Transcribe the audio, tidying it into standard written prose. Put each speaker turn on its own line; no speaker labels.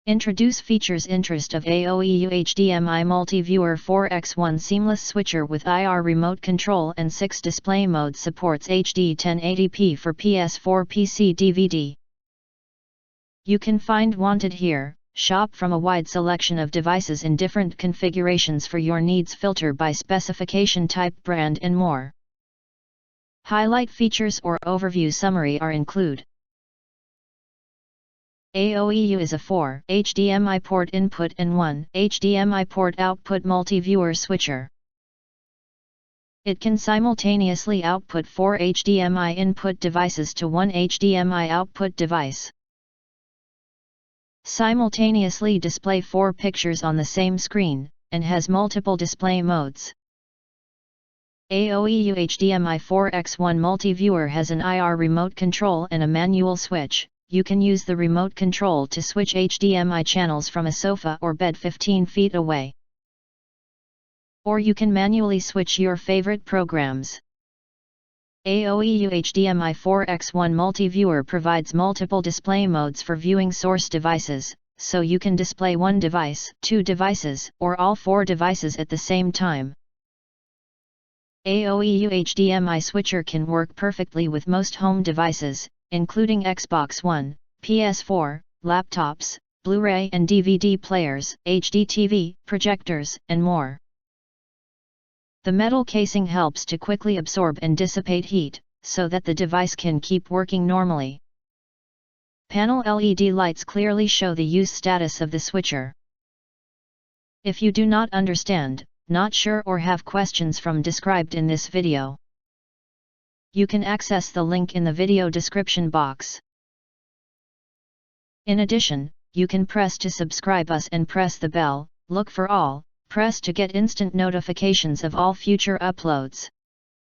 Introduce features interest of aoeyoo HDMI Multi-Viewer 4x1 Seamless Switcher with IR Remote Control and 6 display modes. Supports HD 1080p for PS4 PC DVD. You can find wanted here. Shop from a wide selection of devices in different configurations for your needs. Filter by specification, type, brand and more. Highlight features or overview summary are include. aoeyoo is a 4 HDMI port input and 1 HDMI port output multi-viewer switcher. It can simultaneously output 4 HDMI input devices to 1 HDMI output device. Simultaneously display 4 pictures on the same screen, and has multiple display modes. aoeyoo HDMI 4x1 Multi-Viewer has an IR remote control and a manual switch. You can use the remote control to switch HDMI channels from a sofa or bed 15 feet away. Or you can manually switch your favorite programs. aoeyoo HDMI 4x1 Multi-Viewer provides multiple display modes for viewing source devices, so you can display 1 device, 2 devices, or all 4 devices at the same time. aoeyoo HDMI switcher can work perfectly with most home devices, including Xbox One, PS4, laptops, Blu-ray and DVD players, HD TV, projectors, and more. The metal casing helps to quickly absorb and dissipate heat, so that the device can keep working normally. Panel LED lights clearly show the use status of the switcher. If you do not understand, not sure or have questions from described in this video, you can access the link in the video description box. In addition, you can press to subscribe us and press the bell, look for all, press to get instant notifications of all future uploads.